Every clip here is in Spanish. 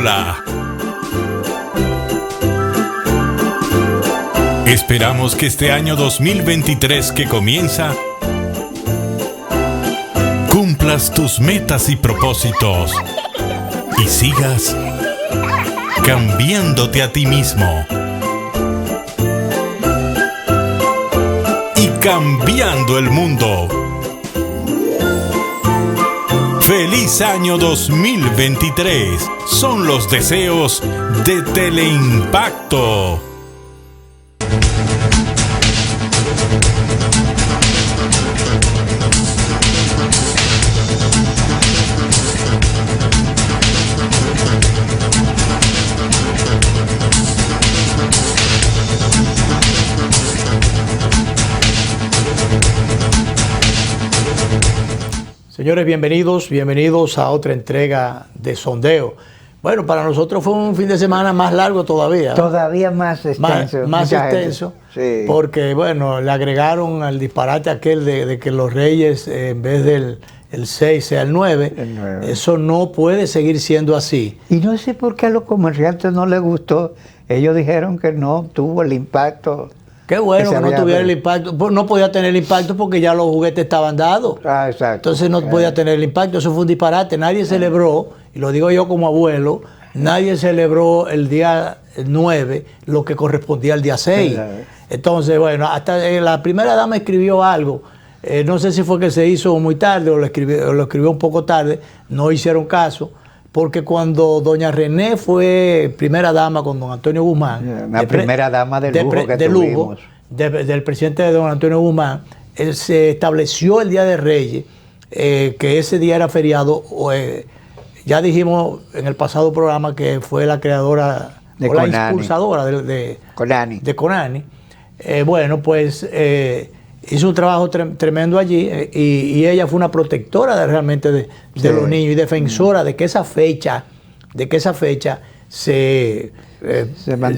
Hola. Esperamos que este año 2023 que comienza cumplas tus metas y propósitos y sigas cambiándote a ti mismo y cambiando el mundo. ¡Feliz año 2023! Son los deseos de Teleimpacto. Señores, bienvenidos a otra entrega de Sondeo. Bueno, para nosotros fue un fin de semana más largo todavía. Todavía más extenso. Más extenso, sí. Porque, bueno, le agregaron al disparate aquel de que los Reyes, en vez del 6 sea el 9. Eso no puede seguir siendo así. Y no sé por qué a los comerciantes no les gustó. Ellos dijeron que no tuvo el impacto. Qué bueno que no tuviera el impacto. No podía tener el impacto porque ya los juguetes estaban dados. Ah, exacto. Entonces no podía tener el impacto. Eso fue un disparate. Nadie celebró, y lo digo yo como abuelo, nadie celebró el día 9 lo que correspondía al día 6. Entonces, bueno, hasta la primera dama escribió algo. No sé si fue que se hizo muy tarde o lo escribió un poco tarde. No hicieron caso. Porque cuando doña René fue primera dama con don Antonio Guzmán, la primera dama de lujo que tuvimos, del presidente de don Antonio Guzmán, se estableció el Día de Reyes, que ese día era feriado. Ya dijimos en el pasado programa que fue la creadora o la impulsadora de Conani. Bueno, pues hizo un trabajo tremendo allí y ella fue una protectora realmente de los niños y defensora de que esa fecha se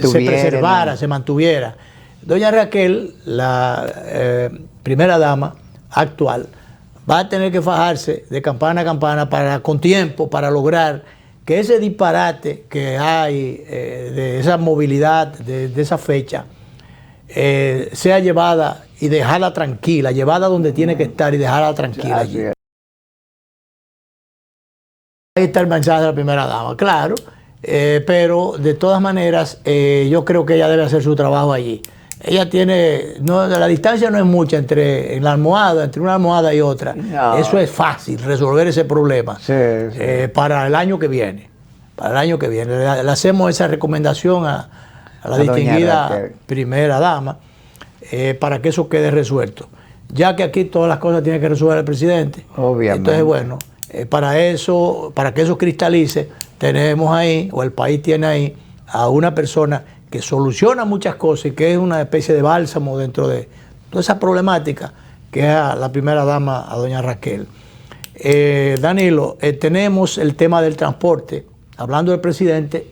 preservara, se mantuviera. Doña Raquel, la primera dama actual, va a tener que fajarse de campana a campana con tiempo para lograr que ese disparate que hay de esa movilidad, de esa fecha, sea llevada y dejarla tranquila, llevada donde tiene que estar y dejarla tranquila allí. Ahí está el mensaje de la primera dama, claro, pero de todas maneras yo creo que ella debe hacer su trabajo allí. Ella tiene, la distancia no es mucha entre una almohada y otra. No. Eso es fácil, resolver ese problema para el año que viene. Le hacemos esa recomendación a la distinguida primera dama, para que eso quede resuelto. Ya que aquí todas las cosas tiene que resolver el presidente. Obviamente. Entonces, bueno, para que eso cristalice, tenemos ahí, o el país tiene ahí, a una persona que soluciona muchas cosas y que es una especie de bálsamo dentro de toda esa problemática, que es a la primera dama, a doña Raquel. Danilo, tenemos el tema del transporte. Hablando del presidente,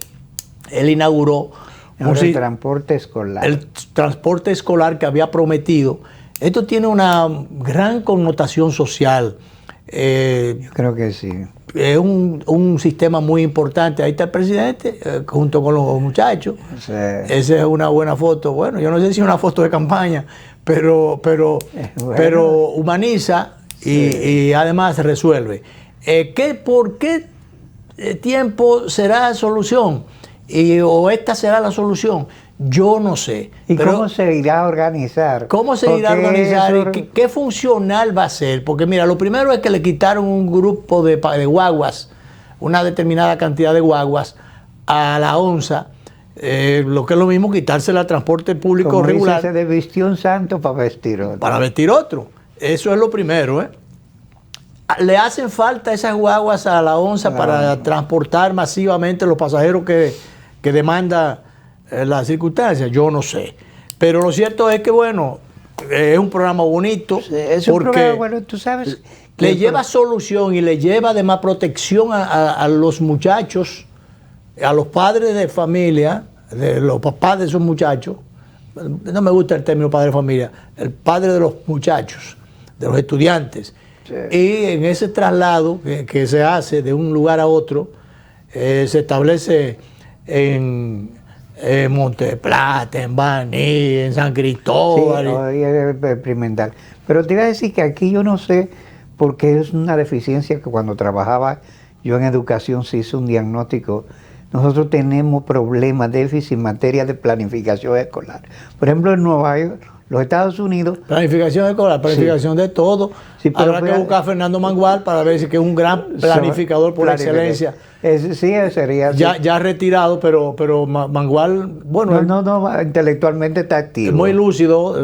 él inauguró el transporte escolar. El transporte escolar que había prometido. Esto tiene una gran connotación social. Yo creo que sí. Es un sistema muy importante. Ahí está el presidente, junto con los muchachos. Sí. Esa es una buena foto. Bueno, yo no sé si es una foto de campaña, pero humaniza y además resuelve. ¿Por qué tiempo será solución? ¿O esta será la solución? Yo no sé. ¿Y cómo se irá a organizar? ¿Cómo se irá a organizar? ¿Y qué funcional va a ser? Porque mira, lo primero es que le quitaron un grupo de guaguas, una determinada cantidad de guaguas a la ONSA, lo que es lo mismo quitársela al transporte público como regular. Se vistió un santo para vestir otro. Para vestir otro. Eso es lo primero, ¿Le hacen falta esas guaguas a la ONSA para transportar masivamente los pasajeros que demanda las circunstancias? Yo no sé. Pero lo cierto es que, bueno, es un programa bonito. Sí, es un programa bueno, tú sabes. Le lleva solución y le lleva además protección a los muchachos, a los padres de familia, de los papás de esos muchachos. No me gusta el término padre de familia, el padre de los muchachos, de los estudiantes. Sí. Y en ese traslado que se hace de un lugar a otro, se establece en Monteplata, en Baní, en San Cristóbal. Sí, hoy es experimental. Pero te iba a decir que aquí yo no sé, porque es una deficiencia que cuando trabajaba yo en educación se hizo un diagnóstico. Nosotros tenemos problemas, déficit en materia de planificación escolar. Por ejemplo, en Nueva York, los Estados Unidos... Planificación escolar, planificación de todo. Sí, pero habrá que buscar a Fernando Mangual para ver si que es un gran planificador por excelencia. Sí, sería así. Ya retirado, pero Mangual, bueno, No, intelectualmente está activo. es muy lúcido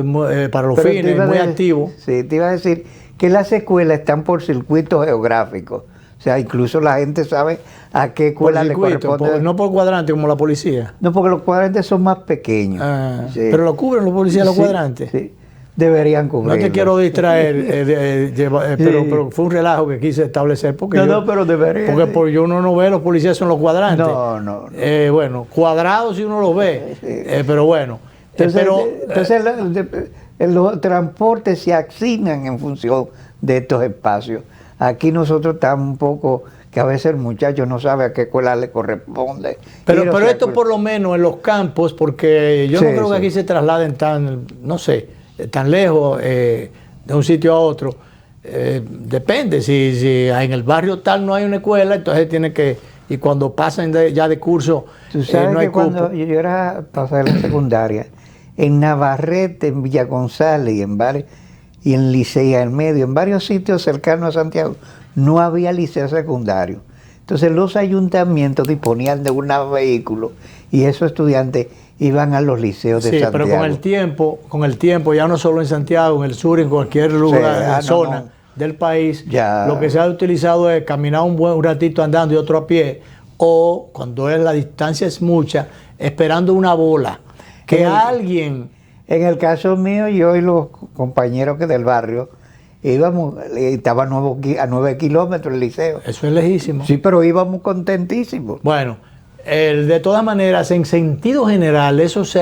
para los fines, muy activo. Sí, te iba a decir que las escuelas están por circuitos geográficos. O sea, incluso la gente sabe a qué escuela le corresponde. No por cuadrante como la policía. No, porque los cuadrantes son más pequeños. Sí. Pero lo cubren los policías los cuadrantes. Sí, deberían cubrirlo. No te quiero distraer, pero fue un relajo que quise establecer. Porque pero debería. Porque yo uno no ve, los policías son los cuadrantes. No. Bueno, cuadrados si uno los ve. Pero bueno. Entonces los transportes se asignan en función de estos espacios. Aquí nosotros estamos un poco, que a veces el muchacho no sabe a qué escuela le corresponde. Pero esto por lo menos en los campos, porque yo no creo que aquí se trasladen no sé, tan lejos de un sitio a otro. Depende, si en el barrio tal no hay una escuela, entonces tiene que, y cuando pasan ya de curso, tú sabes no hay que cuando cupo. yo era pasar la secundaria, en Navarrete, en Villa González y en Licea, en medio, en varios sitios cercanos a Santiago, no había liceo secundario. Entonces los ayuntamientos disponían de unos vehículos y esos estudiantes iban a los liceos de Santiago. Pero con el tiempo, ya no solo en Santiago, en el sur, en cualquier lugar, zona del país, lo que se ha utilizado es caminar un ratito andando y otro a pie, o cuando la distancia es mucha, esperando una bola, que alguien... En el caso mío, yo y los compañeros que del barrio íbamos, estaba a 9 kilómetros el liceo. Eso es lejísimo. Sí, pero íbamos contentísimos. Bueno, de todas maneras, en sentido general, eso se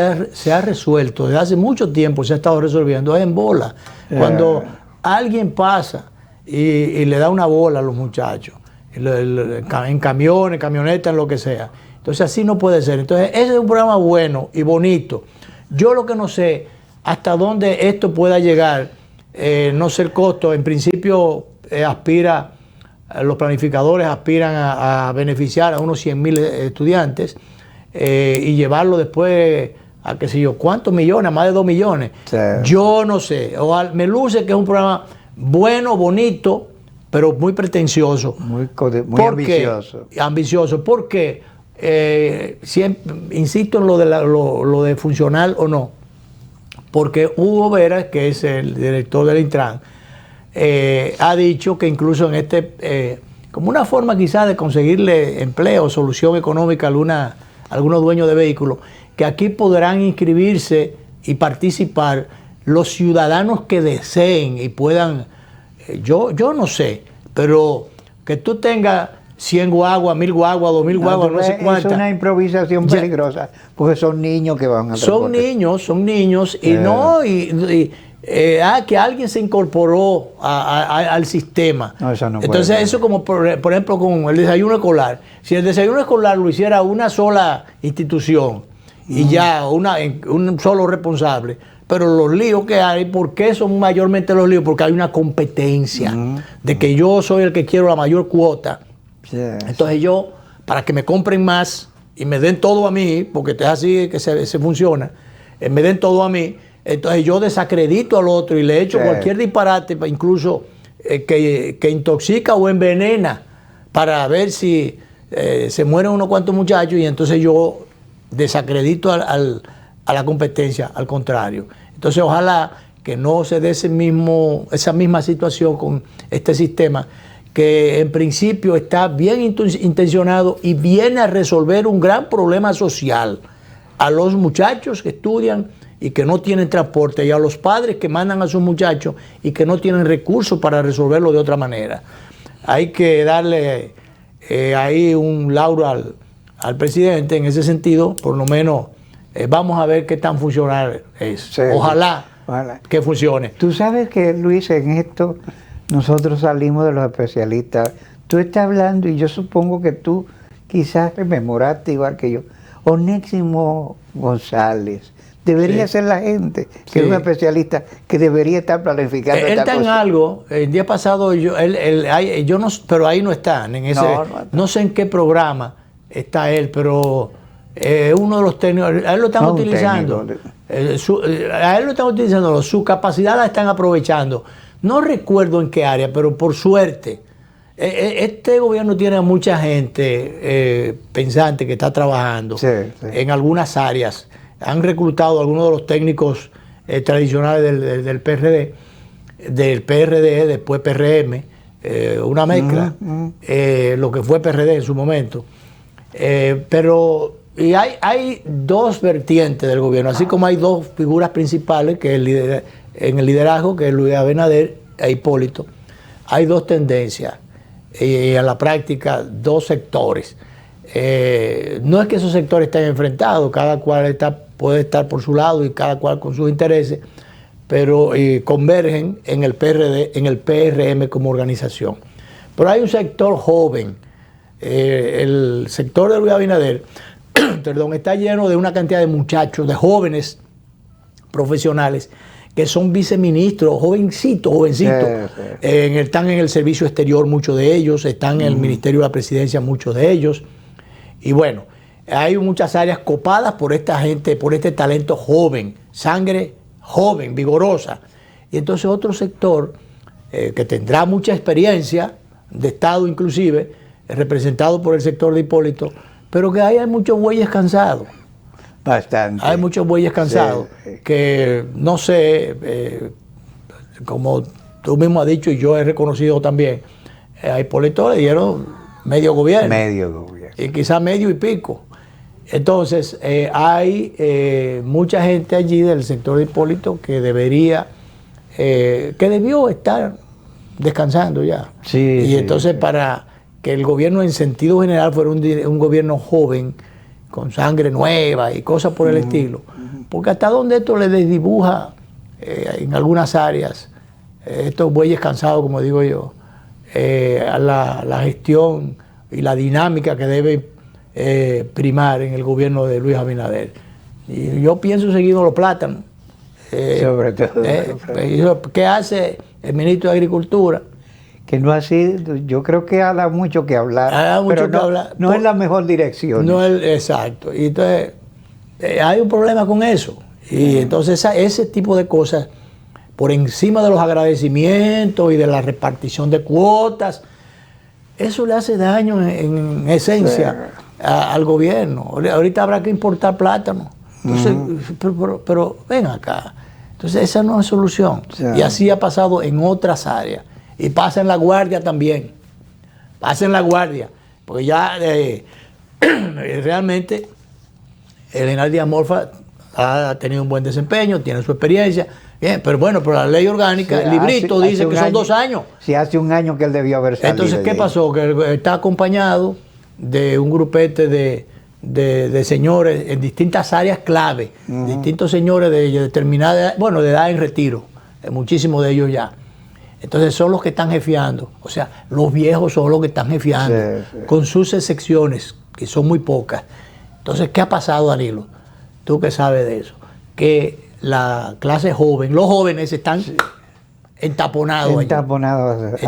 ha resuelto. Desde hace mucho tiempo se ha estado resolviendo. Es en bola. Cuando alguien pasa y le da una bola a los muchachos, en camiones, camionetas, en lo que sea. Entonces así no puede ser. Entonces ese es un programa bueno y bonito. Yo lo que no sé hasta dónde esto pueda llegar, no sé el costo. En principio los planificadores aspiran a beneficiar a unos 100.000 estudiantes y llevarlo después a qué sé yo, ¿cuántos millones? A más de 2 millones. Sí. Yo no sé. Me luce que es un programa bueno, bonito, pero muy pretencioso. Muy ambicioso. Ambicioso. ¿Por qué? Siempre, insisto en lo de funcional o no, porque Hugo Vera, que es el director del Intran, ha dicho que incluso en como una forma quizás de conseguirle empleo, solución económica a algunos dueños de vehículos, que aquí podrán inscribirse y participar los ciudadanos que deseen y puedan, yo no sé, pero que tú tengas 100 guaguas, 1000 guaguas, 2000 guaguas, no sé cuántas. Es una improvisación peligrosa, porque son niños que van a transportar. Son niños, que alguien se incorporó al sistema. No, eso no puede. Entonces eso como por ejemplo con el desayuno escolar. Si el desayuno escolar lo hiciera una sola institución y ya un solo responsable, pero los líos que hay, ¿por qué son mayormente los líos? Porque hay una competencia de que yo soy el que quiero la mayor cuota. Entonces yo, para que me compren más y me den todo a mí, porque es así que se funciona, me den todo a mí, entonces yo desacredito al otro y le echo cualquier disparate, incluso que intoxica o envenena, para ver si se mueren unos cuantos muchachos, y entonces yo desacredito a la competencia, al contrario. Entonces ojalá que no se dé esa misma situación con este sistema, que en principio está bien intencionado y viene a resolver un gran problema social a los muchachos que estudian y que no tienen transporte, y a los padres que mandan a sus muchachos y que no tienen recursos para resolverlo de otra manera. Hay que darle ahí un lauro al presidente en ese sentido. Por lo menos vamos a ver qué tan funcional es. Sí, ojalá que funcione. Tú sabes que, Luis, en esto nosotros salimos de los especialistas. Tú estás hablando, y yo supongo que tú, quizás rememoraste igual que yo, Onésimo González. Debería ser la gente, que es un especialista, que debería estar planificando Él esta está en cosa. algo. El día pasado, yo no, pero ahí no está. En ese, no sé en qué programa está él, pero uno de los técnicos, a él lo están utilizando. A él lo están utilizando, su capacidad la están aprovechando. No recuerdo en qué área, pero por suerte, este gobierno tiene a mucha gente pensante que está trabajando en algunas áreas. Han reclutado a algunos de los técnicos tradicionales del PRD, después PRM, una mezcla, lo que fue PRD en su momento. Pero hay dos vertientes del gobierno, así como hay dos figuras principales que en el liderazgo, que es Luis Abinader e Hipólito. Hay dos tendencias y a la práctica dos sectores. No es que esos sectores estén enfrentados, cada cual puede estar por su lado y cada cual con sus intereses, pero convergen en el PRD, en el PRM como organización. Pero hay un sector joven, el sector de Luis Abinader, perdón, está lleno de una cantidad de muchachos, de jóvenes profesionales que son viceministros, jovencitos. Están en el servicio exterior muchos de ellos, están en el Ministerio de la Presidencia muchos de ellos. Y bueno, hay muchas áreas copadas por esta gente, por este talento joven, sangre joven, vigorosa. Y entonces otro sector que tendrá mucha experiencia, de Estado inclusive, representado por el sector de Hipólito, pero que ahí hay muchos bueyes cansados. Bastante. Hay muchos bueyes cansados que no sé, como tú mismo has dicho y yo he reconocido también, a Hipólito le dieron medio gobierno. Medio gobierno. Y quizás medio y pico. Entonces, hay mucha gente allí del sector de Hipólito que debió estar descansando ya. Y entonces, para que el gobierno en sentido general fuera un gobierno joven, con sangre nueva y cosas por el estilo. Porque hasta donde esto le desdibuja en algunas áreas, estos bueyes cansados, como digo yo, a la gestión y la dinámica que debe primar en el gobierno de Luis Abinader. Y yo pienso seguido los plátanos. Sobre todo. ¿Qué hace el ministro de Agricultura? Que no así, yo creo que da mucho que hablar, pero no es la mejor dirección. No es exacto. Y entonces hay un problema con eso. Y entonces ese tipo de cosas, por encima de los agradecimientos y de la repartición de cuotas, eso le hace daño en esencia al gobierno. Ahorita habrá que importar plátano. Entonces, pero ven acá. Entonces esa no es solución. Y así ha pasado en otras áreas. Y pasa en La Guardia también. Pasa en La Guardia. Porque ya realmente el General Díaz Morfa ha tenido un buen desempeño, tiene su experiencia. Bien, pero bueno, pero la ley orgánica, el librito dice que son 2 años. Sí, hace un año que él debió haber salido. Entonces, ¿qué pasó? Que está acompañado de un grupete de señores en distintas áreas clave, distintos señores de determinada edad, de edad en retiro, muchísimos de ellos ya. Entonces son los que están jefiando, o sea, los viejos son los que están jefiando, con sus excepciones, que son muy pocas. Entonces, ¿qué ha pasado, Danilo? Tú que sabes de eso, que la clase joven, los jóvenes están entaponados. Entaponados.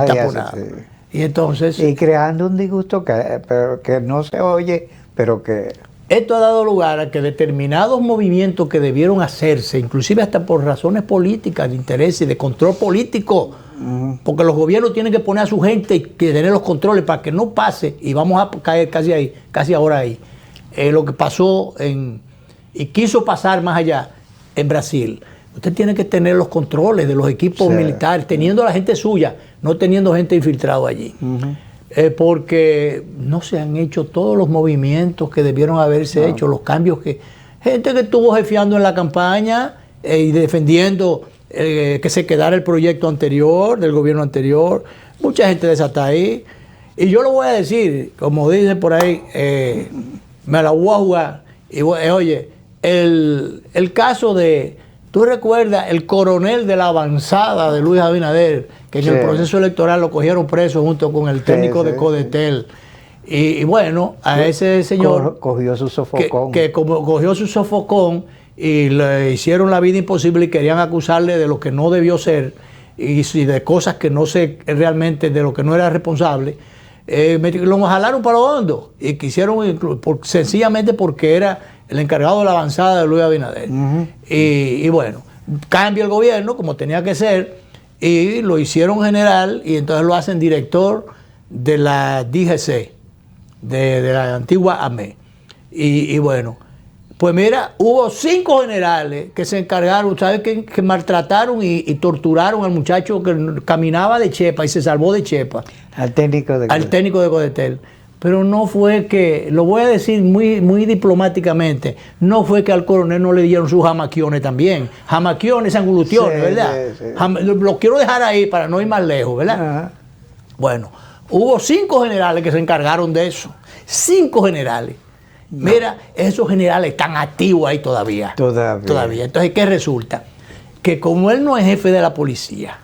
Y entonces... Y creando un disgusto que no se oye, pero que... Esto ha dado lugar a que determinados movimientos que debieron hacerse, inclusive hasta por razones políticas, de interés y de control político, porque los gobiernos tienen que poner a su gente y que tener los controles para que no pase, y vamos a caer casi ahora ahí, lo que pasó y quiso pasar más allá en Brasil. Usted tiene que tener los controles de los equipos militares, teniendo a la gente suya, no teniendo gente infiltrada allí. Porque no se han hecho todos los movimientos que debieron haberse hecho, los cambios que... Gente que estuvo jefiando en la campaña y defendiendo que se quedara el proyecto anterior, del gobierno anterior. Mucha gente de esa está ahí. Y yo lo voy a decir, como dicen por ahí, me la voy a jugar. Y oye, el caso de... ¿Tú recuerdas el coronel de la avanzada de Luis Abinader, que en el proceso electoral lo cogieron preso junto con el técnico de Codetel? Y bueno, a ese señor cogió su sofocón. Que como cogió su sofocón y le hicieron la vida imposible y querían acusarle de lo que no debió ser y de cosas que no sé realmente, de lo que no era responsable, lo jalaron para lo hondo y quisieron, sencillamente porque era el encargado de la avanzada de Luis Abinader. Y bueno, cambia el gobierno como tenía que ser y lo hicieron general y entonces lo hacen director de la DGC, de la antigua AME. Y bueno, pues mira, hubo 5 generales que se encargaron, ¿sabes? Que maltrataron y torturaron al muchacho que caminaba de Chepa y se salvó de Chepa. Al técnico de Codetel. Pero no fue que, lo voy a decir muy diplomáticamente, no fue que al coronel no le dieron sus jamaquiones también. Jamaquiones, angulutiones, sí, ¿verdad? Sí. Lo quiero dejar ahí para no ir más lejos, ¿verdad? Ajá. Bueno, hubo 5 generales que se encargaron de eso. 5 generales. No. Mira, esos generales están activos ahí todavía. Todavía. Entonces, ¿qué resulta? Que como él no es jefe de la policía,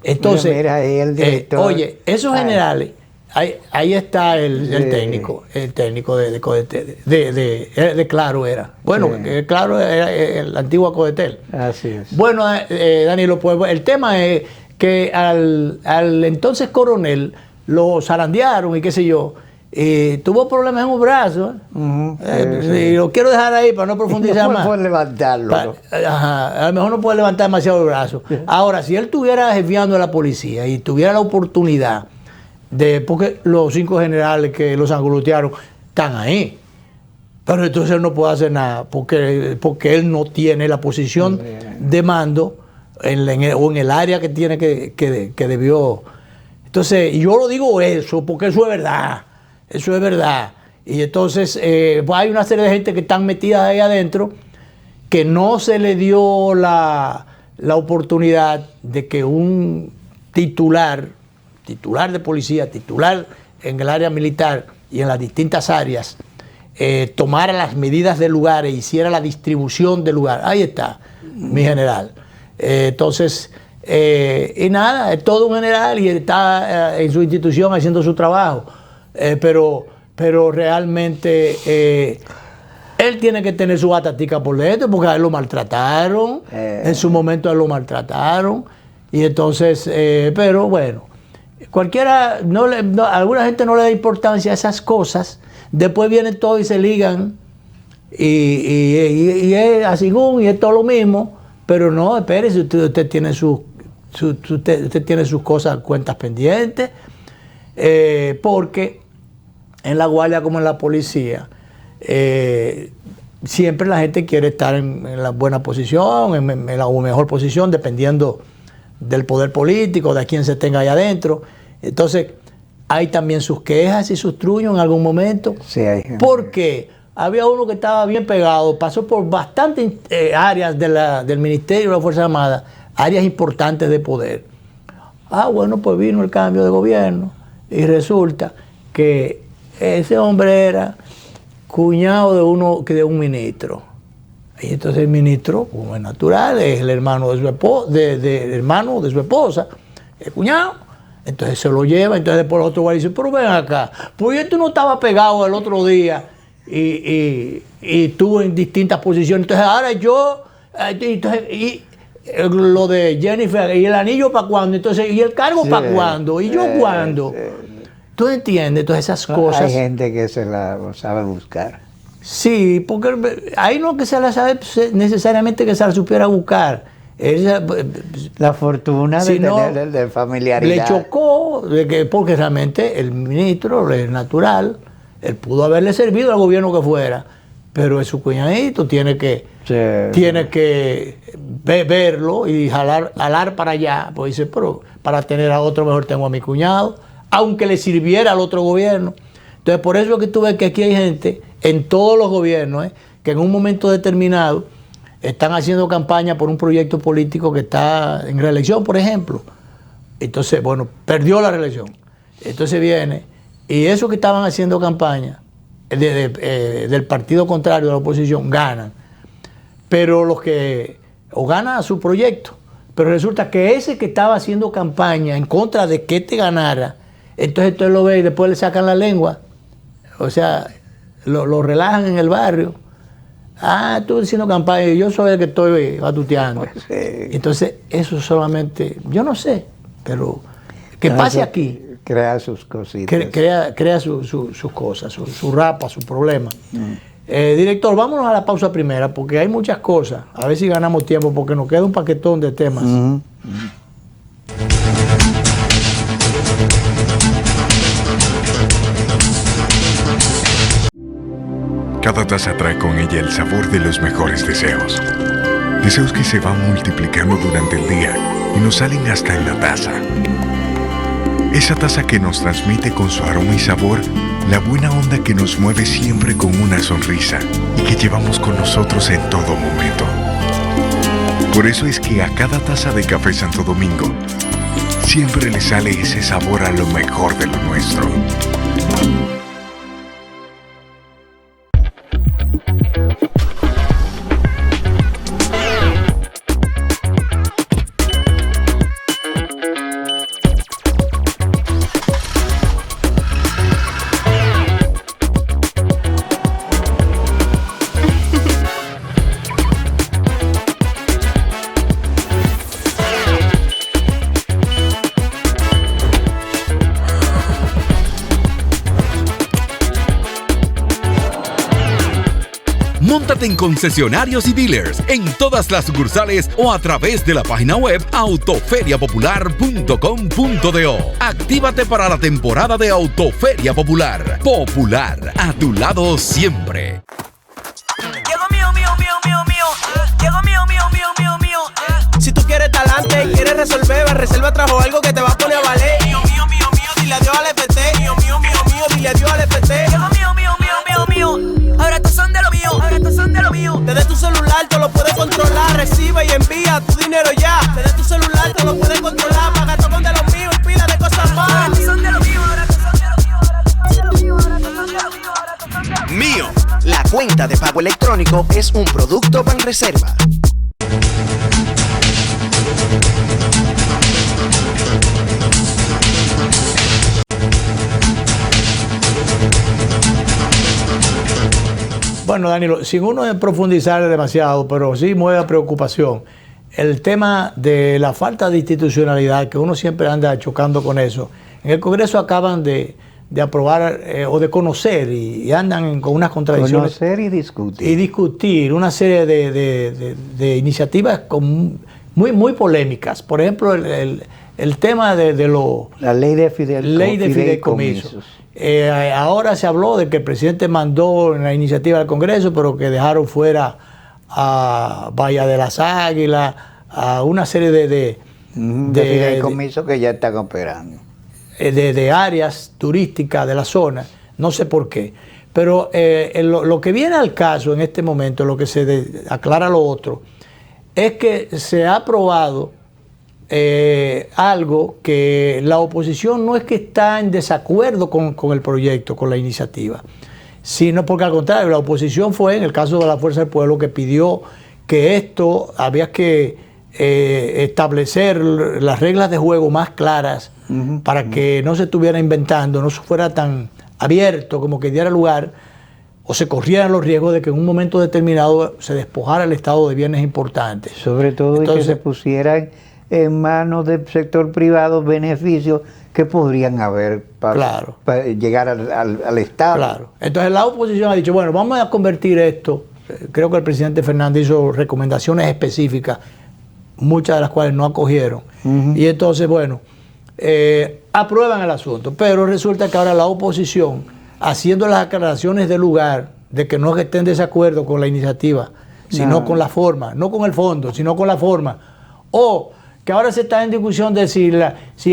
entonces, mira, ahí el director. Oye, esos generales, ahí está el técnico de Claro era. Bueno, sí. Claro era el antiguo Codetel. Así es. Bueno, Danilo, pues el tema es que al entonces coronel lo zarandearon y qué sé yo, tuvo problemas en un brazo. Y lo quiero dejar ahí para no profundizar más. No puede levantarlo. A lo mejor no puede levantar demasiado el brazo. Ahora, si él estuviera jefiando a la policía y tuviera la oportunidad porque los 5 generales que los angulutearon están ahí, pero entonces él no puede hacer nada porque él no tiene la posición de mando o en el área que tiene que debió. Entonces, yo lo digo eso porque eso es verdad. Eso es verdad. Y entonces pues hay una serie de gente que están metidas ahí adentro que no se le dio la oportunidad de que un titular de policía, titular en el área militar y en las distintas áreas, tomara las medidas del lugar e hiciera la distribución del lugar. Ahí está, mi general. Entonces, y nada, es todo un general y está en su institución haciendo su trabajo. Pero realmente él tiene que tener su batatica por dentro porque a él lo maltrataron, en su momento a él lo maltrataron y entonces, pero bueno, alguna gente no le da importancia a esas cosas, después vienen todos y se ligan y es así y es todo lo mismo, pero no, espérese, usted tiene usted tiene sus cosas, cuentas pendientes, porque en la guardia como en la policía, siempre la gente quiere estar en la buena posición, en la mejor posición, dependiendo del poder político, de quién se tenga ahí adentro. Entonces, hay también sus quejas y sus truños en algún momento. Sí, hay. Porque había uno que estaba bien pegado, pasó por bastantes áreas del Ministerio de las Fuerzas Armadas, áreas importantes de poder. Bueno, pues vino el cambio de gobierno y resulta que ese hombre era cuñado de un ministro. Y entonces el ministro, como es natural, es el hermano de su esposa, el cuñado. Entonces se lo lleva, entonces después el otro va y dice, pero ven acá, pues tú no estabas pegado el otro día y estuvo en distintas posiciones. Entonces ahora lo de Jennifer, ¿y el anillo para cuándo? Entonces, ¿y el cargo para cuándo? ¿Y yo cuándo? ¿Tú entiendes? Todas esas cosas. Hay gente que se la sabe buscar. Sí, porque ahí no que se la sabe necesariamente que se la supiera buscar. La fortuna de tener de familiaridad. Le chocó, porque realmente el ministro, es natural, él pudo haberle servido al gobierno que fuera, pero es su cuñadito, tiene que verlo y jalar para allá. Pues dice, pero para tener a otro mejor tengo a mi cuñado, aunque le sirviera al otro gobierno. Entonces, por eso es que tú ves que aquí hay gente, en todos los gobiernos, que en un momento determinado están haciendo campaña por un proyecto político que está en reelección, por ejemplo. Entonces, bueno, perdió la reelección. Entonces viene, y esos que estaban haciendo campaña del partido contrario de la oposición, ganan. Pero ganan a su proyecto. Pero resulta que ese que estaba haciendo campaña en contra de que te ganara, Entonces tú lo ves y después le sacan la lengua. O sea, lo relajan en el barrio. Tú diciendo campaña y yo soy el que estoy batuteando. Pues, sí. Entonces, eso solamente, yo no sé, pero que pase aquí. Crea sus cositas. Crea sus cosas, su rapa, su problema. Director, vámonos a la pausa primera, porque hay muchas cosas. A ver si ganamos tiempo, porque nos queda un paquetón de temas. Cada taza trae con ella el sabor de los mejores deseos. Deseos que se van multiplicando durante el día y nos salen hasta en la taza. Esa taza que nos transmite con su aroma y sabor la buena onda que nos mueve siempre con una sonrisa y que llevamos con nosotros en todo momento. Por eso es que a cada taza de Café Santo Domingo siempre le sale ese sabor a lo mejor de lo nuestro. Móntate en concesionarios y dealers en todas las sucursales o a través de la página web autoferiapopular.com.do. Actívate para la temporada de Autoferia Popular. Popular, a tu lado siempre. Llegó mío. Llegó mío. Si tú quieres talante y quieres resolver, Reserva trajo algo que te va a poner a valer. Mío, dile adiós al FT. Mío, dile adiós al FT. Llegó mío. Ahora estos son de lo mío. Desde tu celular te lo puedes controlar. Recibe y envía tu dinero ya. Desde tu celular te lo puedes controlar. Paga todo con de lo mío y pila de cosas más. Ahora estos son de lo mío. Mío, la cuenta de pago electrónico es un producto Banreserva. Bueno, Danilo, sin uno profundizar demasiado, pero sí mueve preocupación. El tema de la falta de institucionalidad, que uno siempre anda chocando con eso. En el Congreso acaban de aprobar o de conocer y andan con unas contradicciones. Conocer y discutir. Y discutir una serie de iniciativas muy polémicas. Por ejemplo, el tema la ley de fideicomisos. Ahora se habló de que el presidente mandó una iniciativa al Congreso, pero que dejaron fuera a Bahía de las Águilas, a una serie de fideicomisos que ya están operando. De áreas turísticas de la zona, no sé por qué. Pero lo que viene al caso en este momento, lo que se aclara lo otro, es que se ha aprobado algo que la oposición no es que está en desacuerdo con el proyecto, con la iniciativa, sino porque al contrario, la oposición fue, en el caso de la Fuerza del Pueblo, que pidió que esto había que establecer las reglas de juego más claras para que no se estuviera inventando, no fuera tan abierto, como que diera lugar o se corrieran los riesgos de que en un momento determinado se despojara el Estado de bienes importantes. Sobre todo, entonces, y que se pusieran en manos del sector privado beneficios que podrían haber para llegar al Estado. Claro. Entonces la oposición ha dicho, bueno, vamos a convertir esto. Creo que el presidente Fernández hizo recomendaciones específicas, muchas de las cuales no acogieron. Y entonces, bueno, aprueban el asunto. Pero resulta que ahora la oposición, haciendo las aclaraciones del lugar, de que no es que estén en desacuerdo con la iniciativa, sino con la forma, no con el fondo, sino con la forma. O que ahora se está en discusión de si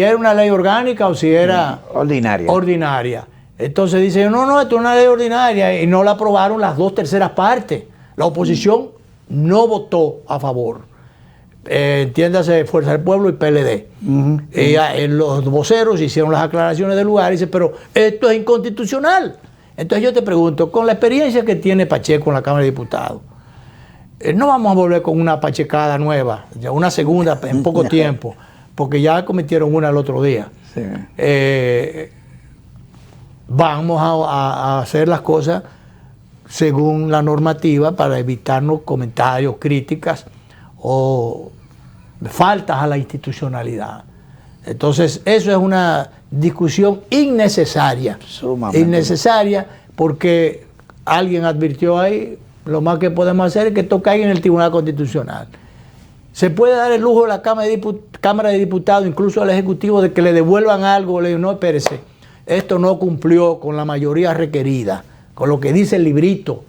era una ley orgánica o si era ordinaria. Entonces dice, no, esto es una ley ordinaria, y no la aprobaron las 2/3 partes. La oposición no votó a favor. Entiéndase, Fuerza del Pueblo y PLD. Los voceros hicieron las aclaraciones del lugar y dicen, pero esto es inconstitucional. Entonces yo te pregunto, con la experiencia que tiene Pacheco en la Cámara de Diputados, no vamos a volver con una pachecada nueva, ya una segunda en poco tiempo, porque ya cometieron una el otro día. Sí. Vamos a hacer las cosas según la normativa para evitarnos comentarios, críticas o faltas a la institucionalidad. Entonces, eso es una discusión innecesaria. Sumamente. Innecesaria porque alguien advirtió ahí, lo más que podemos hacer es que esto caiga en el Tribunal Constitucional. Se puede dar el lujo a la Cámara de Diputados, incluso al Ejecutivo, de que le devuelvan algo. Le digo, no, espérese, esto no cumplió con la mayoría requerida, con lo que dice el librito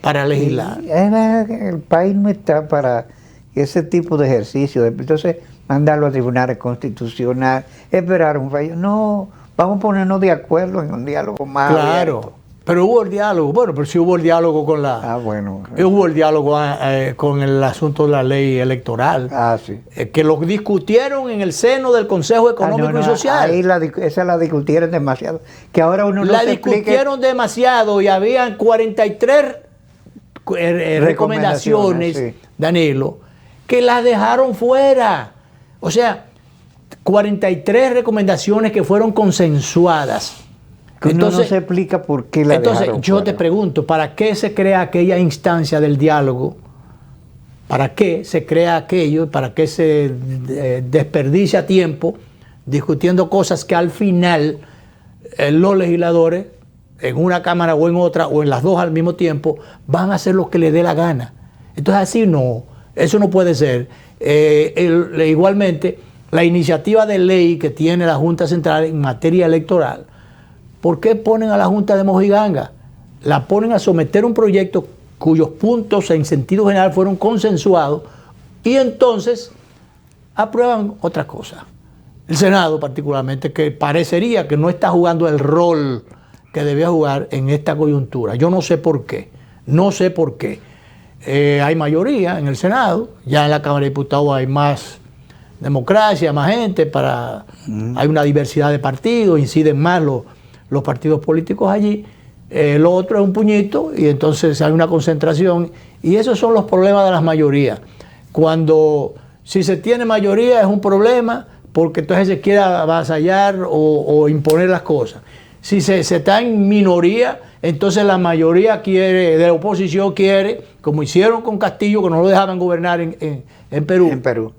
para legislar. El país no está para ese tipo de ejercicio. Entonces, mandarlo a tribunales constitucionales, esperar un fallo. No, vamos a ponernos de acuerdo en un diálogo más Claro, abierto. pero hubo el diálogo. Bueno, pero sí hubo el diálogo con la... Bueno. Hubo el diálogo con el asunto de la ley electoral. Sí. Que lo discutieron en el seno del Consejo Económico y Social. Ahí esa la discutieron demasiado. Que ahora uno no La se explique. discutieron demasiado y habían 43 recomendaciones, sí. Danilo, que las dejaron fuera. O sea, 43 recomendaciones que fueron consensuadas. Que uno Entonces, no se explica por qué la entonces dejaron yo fuera. te pregunto, ¿para qué se crea aquella instancia del diálogo? ¿Para qué se crea aquello? ¿Para qué se desperdicia tiempo discutiendo cosas que al final los legisladores, en una cámara o en otra, o en las dos al mismo tiempo, van a hacer lo que les dé la gana? Entonces así no, eso no puede ser. Igualmente, la iniciativa de ley que tiene la Junta Central en materia electoral, ¿por qué ponen a la Junta de Mojiganga? La ponen a someter un proyecto cuyos puntos en sentido general fueron consensuados y entonces aprueban otra cosa. El Senado particularmente, que parecería que no está jugando el rol que debía jugar en esta coyuntura. Yo no sé por qué, no sé por qué. Hay mayoría en el Senado, ya en la Cámara de Diputados hay más democracia, más gente, hay una diversidad de partidos, inciden más los partidos políticos allí. Lo otro es un puñito y entonces hay una concentración y esos son los problemas de las mayorías. Si se tiene mayoría es un problema porque entonces se quiere avasallar o imponer las cosas. Si se está en minoría, entonces la mayoría de la oposición quiere, como hicieron con Castillo, que no lo dejaban gobernar en Perú. En Perú.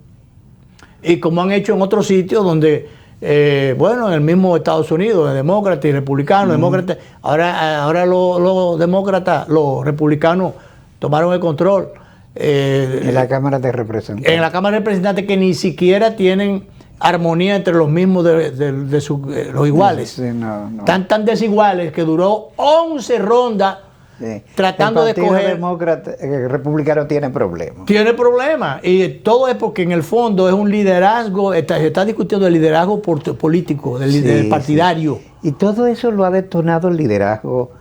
Y como han hecho en otros sitios donde, en el mismo Estados Unidos, demócratas y republicanos, demócratas, ahora los demócratas, los republicanos tomaron el control. En la Cámara de Representantes. En la Cámara de Representantes, que ni siquiera tienen armonía entre los mismos los iguales. Sí, no. Tan desiguales que duró 11 rondas tratando de escoger. El republicano tiene problemas. Tiene problemas. Y todo es porque en el fondo es un liderazgo, se está discutiendo el liderazgo político, del partidario. Sí. Y todo eso lo ha detonado el liderazgo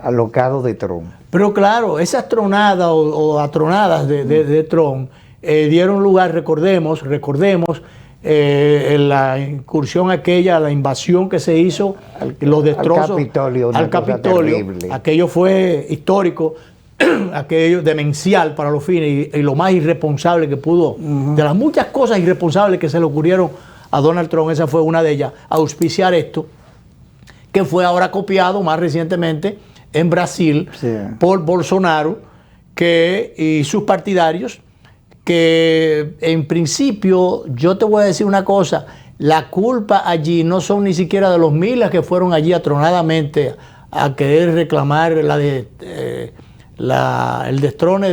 alocado de Trump. Pero claro, esas tronadas o atronadas de Trump dieron lugar, recordemos, en la incursión aquella, la invasión que se hizo, los destrozos al Capitolio, aquello fue histórico, aquello demencial para los fines y lo más irresponsable que pudo, de las muchas cosas irresponsables que se le ocurrieron a Donald Trump, esa fue una de ellas, auspiciar esto, que fue ahora copiado más recientemente en Brasil por Bolsonaro y sus partidarios, que en principio, yo te voy a decir una cosa, la culpa allí no son ni siquiera de los miles que fueron allí atronadamente a querer reclamar el destrone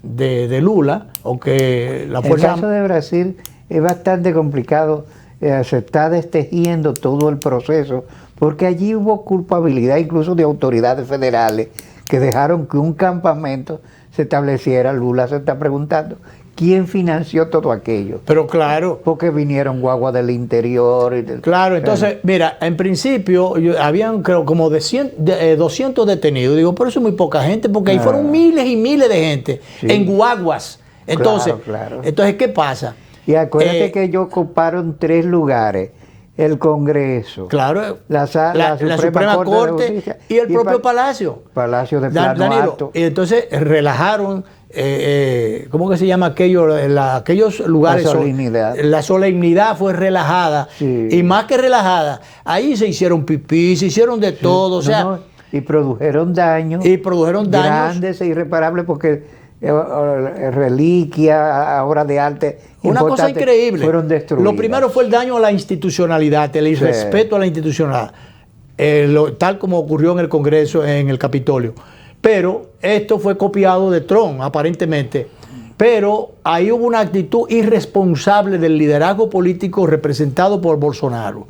de Lula, o que la fuerza... El caso de Brasil es bastante complicado, se está destejiendo todo el proceso, porque allí hubo culpabilidad incluso de autoridades federales que dejaron que un campamento se estableciera. Lula se está preguntando quién financió todo aquello. Pero claro. Porque vinieron guaguas del interior. Claro, entonces, mira, en principio habían creo como 200 detenidos. Digo, pero eso es muy poca gente, porque ahí fueron miles y miles de gente en guaguas. Entonces, claro. Entonces, ¿qué pasa? Y acuérdate que ellos ocuparon 3 lugares. el Congreso, Claro, la Suprema Corte de Justicia y el propio Palacio. Palacio de Plano Danilo, Alto. y entonces relajaron, ¿cómo que se llama aquello? Aquellos lugares. La solemnidad. La solemnidad fue relajada. Sí. Y más que relajada, ahí se hicieron pipí, se hicieron de todo. O sea, Y produjeron daños. Grandes e irreparables porque reliquias, obras de arte. Una cosa increíble. Fueron destruidas. Lo primero fue el daño a la institucionalidad, el irrespeto a la institucionalidad, tal como ocurrió en el Congreso, en el Capitolio. Pero esto fue copiado de Trump, aparentemente. Pero ahí hubo una actitud irresponsable del liderazgo político representado por Bolsonaro,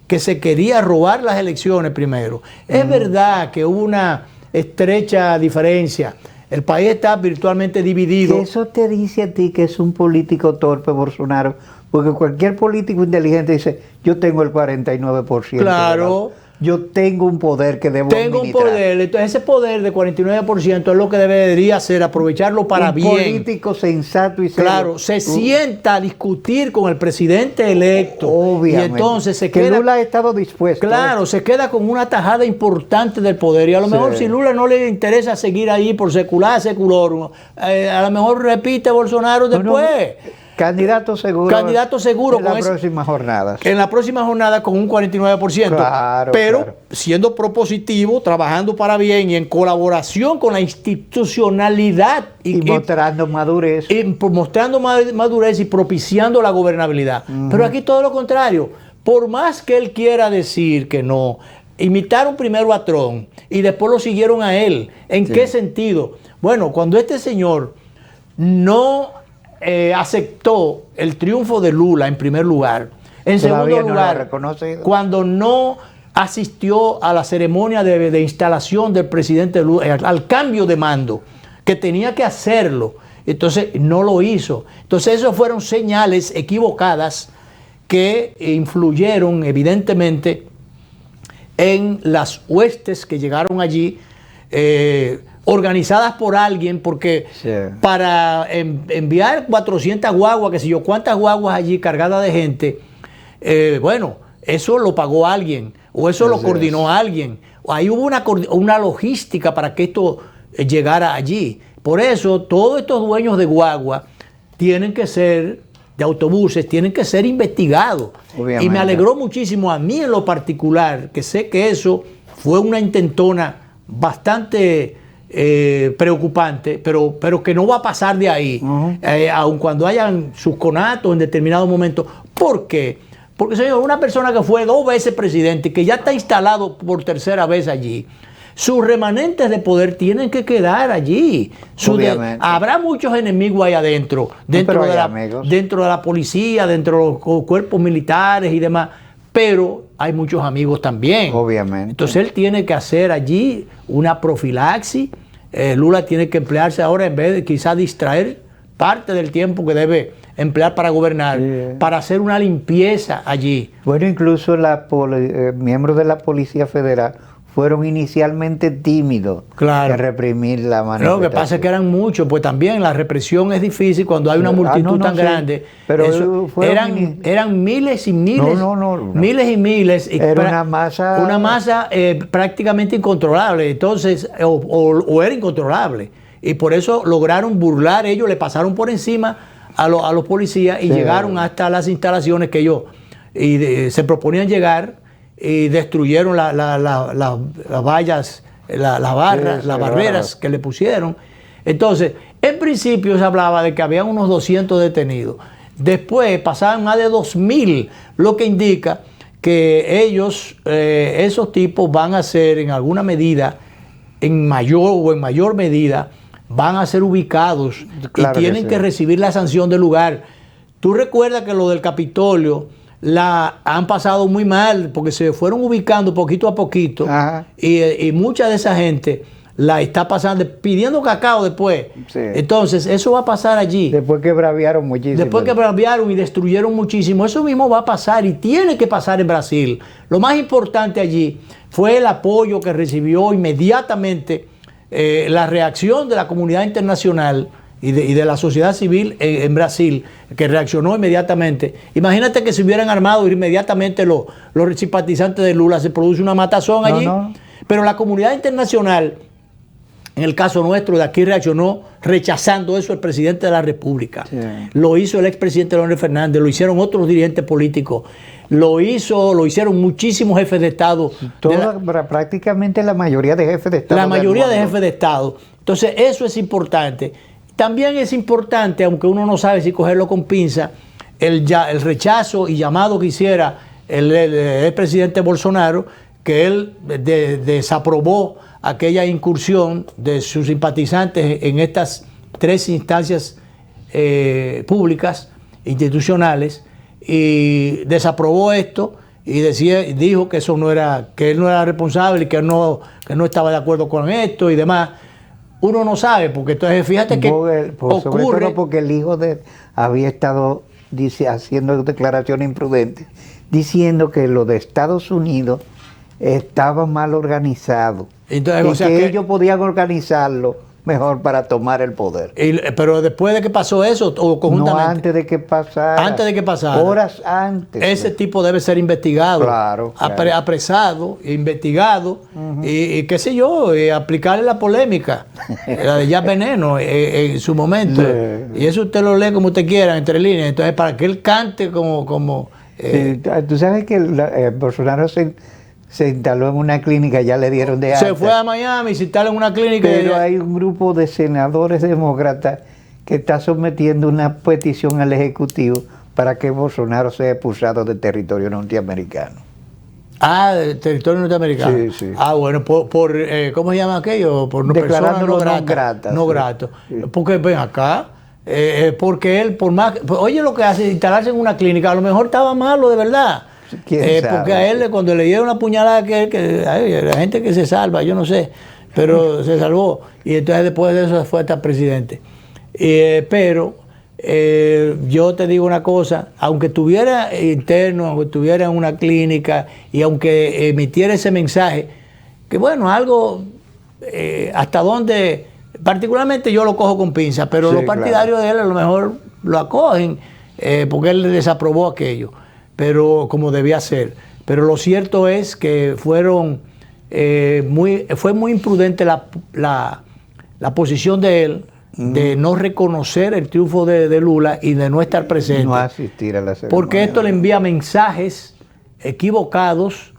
que se quería robar las elecciones primero. Es verdad que hubo una estrecha diferencia. El país está virtualmente dividido. Eso te dice a ti que es un político torpe, Bolsonaro, porque cualquier político inteligente dice, yo tengo el 49%. Claro. Yo tengo un poder que debo administrar. Tengo un poder, entonces ese poder de 49% es lo que debería hacer, aprovecharlo para bien. Un político sensato y serio. Claro, se sienta a discutir con el presidente electo. Obviamente. Y entonces se que queda... Lula ha estado dispuesto. Claro, se queda con una tajada importante del poder. Y a lo mejor si Lula no le interesa seguir ahí por seculorum, a lo mejor repite Bolsonaro después. Candidato seguro. Candidato seguro. En las próximas jornadas. En la próxima jornada con un 49%. Claro, pero siendo propositivo, trabajando para bien y en colaboración con la institucionalidad. Y mostrando madurez. Y mostrando madurez y propiciando la gobernabilidad. Pero aquí todo lo contrario. Por más que él quiera decir que no, imitaron primero a Trump y después lo siguieron a él. ¿En qué sentido? Bueno, cuando este señor no aceptó el triunfo de Lula en primer lugar. En segundo lugar, cuando no asistió a la ceremonia de instalación del presidente Lula, al cambio de mando, que tenía que hacerlo, entonces no lo hizo. Entonces esas fueron señales equivocadas que influyeron evidentemente en las huestes que llegaron allí, organizadas por alguien, porque para enviar 400 guaguas, que sé yo, cuántas guaguas allí cargadas de gente, bueno, eso lo pagó alguien, o eso lo coordinó alguien. Ahí hubo una logística para que esto llegara allí. Por eso, todos estos dueños de guagua tienen que ser, de autobuses, tienen que ser investigados. Obviamente. Y me alegró muchísimo a mí en lo particular, que sé que eso fue una intentona bastante preocupante, pero que no va a pasar de ahí, aun cuando hayan sus conatos en determinado momento. ¿Por qué? Porque, señor, una persona que fue 2 veces presidente y que ya está instalado por 3ª vez allí, sus remanentes de poder tienen que quedar allí. Habrá muchos enemigos ahí adentro, dentro de la policía, dentro de los cuerpos militares y demás, pero hay muchos amigos también. Obviamente. Entonces él tiene que hacer allí una profilaxis. Lula tiene que emplearse ahora, en vez de quizás distraer parte del tiempo que debe emplear para gobernar, para hacer una limpieza allí. Bueno, incluso miembros de la Policía Federal fueron inicialmente tímidos en reprimir la manifestación. Lo que pasa es que eran muchos, pues también la represión es difícil cuando hay una multitud tan grande. Pero eran miles y miles, miles y miles. Era una masa prácticamente incontrolable, entonces, o era incontrolable. Y por eso lograron burlar, ellos le pasaron por encima a los policías y llegaron hasta las instalaciones que ellos se proponían llegar, y destruyeron las vallas, las barreras que le pusieron. Entonces, en principio se hablaba de que había unos 200 detenidos. Después pasaban más de 2.000, lo que indica que ellos, esos tipos van a ser en alguna medida, en mayor medida, van a ser ubicados y tienen que recibir la sanción del lugar. Tú recuerdas que lo del Capitolio la han pasado muy mal porque se fueron ubicando poquito a poquito y mucha de esa gente la está pasando pidiendo cacao después. Entonces eso va a pasar allí. Después que braviaron muchísimo. Después que braviaron y destruyeron muchísimo. Eso mismo va a pasar y tiene que pasar en Brasil. Lo más importante allí fue el apoyo que recibió inmediatamente la reacción de la comunidad internacional y de la sociedad civil en Brasil, que reaccionó inmediatamente. Imagínate que se hubieran armado inmediatamente los simpatizantes de Lula, se produce una matazón allí. No. Pero la comunidad internacional, en el caso nuestro de aquí, reaccionó rechazando eso el presidente de la República. Sí. Lo hizo el expresidente Leonel Fernández, lo hicieron otros dirigentes políticos, lo hicieron muchísimos jefes de Estado. Prácticamente la mayoría de jefes de Estado. La mayoría de jefes de Estado. Entonces eso es importante. También es importante, aunque uno no sabe si cogerlo con pinza, el rechazo y llamado que hiciera el presidente Bolsonaro, que él desaprobó aquella incursión de sus simpatizantes en estas 3 instancias públicas, institucionales, y desaprobó esto y dijo que eso no era, que él no era responsable y que no estaba de acuerdo con esto y demás. Uno no sabe, porque entonces fíjate que sobre todo porque el hijo de había estado haciendo declaraciones imprudentes, diciendo que lo de Estados Unidos estaba mal organizado. Entonces, o sea que ellos podían organizarlo mejor para tomar el poder. Pero después de que pasó eso, o conjuntamente. No, antes de que pasara. Antes de que pasara. Horas antes. Ese tipo debe ser investigado. Claro. Apresado, investigado, y qué sé yo, aplicarle la polémica, la de Jazz Veneno en su momento. Y eso usted lo lee como usted quiera, entre líneas. Entonces, para que él cante como tú sabes que Bolsonaro se instaló en una clínica, ya le dieron de alta. Se fue a Miami, se instaló en una clínica. Pero hay un grupo de senadores demócratas que está sometiendo una petición al Ejecutivo para que Bolsonaro sea expulsado del territorio norteamericano. Ah, del territorio norteamericano. Sí, sí. Ah, bueno, ¿cómo se llama aquello? Por declarándolo no grata. No grato. Sí. Porque ven acá, porque él, por más... Oye, lo que hace, instalarse en una clínica, a lo mejor estaba malo de verdad. Porque a él, cuando le dieron una puñalada, la gente que se salva, yo no sé, pero se salvó. Y entonces después de eso fue hasta presidente. Pero yo te digo una cosa, aunque estuviera interno, aunque estuviera en una clínica y aunque emitiera ese mensaje, que bueno, algo hasta donde, particularmente yo lo cojo con pinza, pero sí, los partidarios de él a lo mejor lo acogen porque él desaprobó aquello, pero como debía ser. Pero lo cierto es que fue muy imprudente la posición de él de no reconocer el triunfo de Lula y de no estar presente. No asistir a la ceremonia. Porque esto le envía mensajes equivocados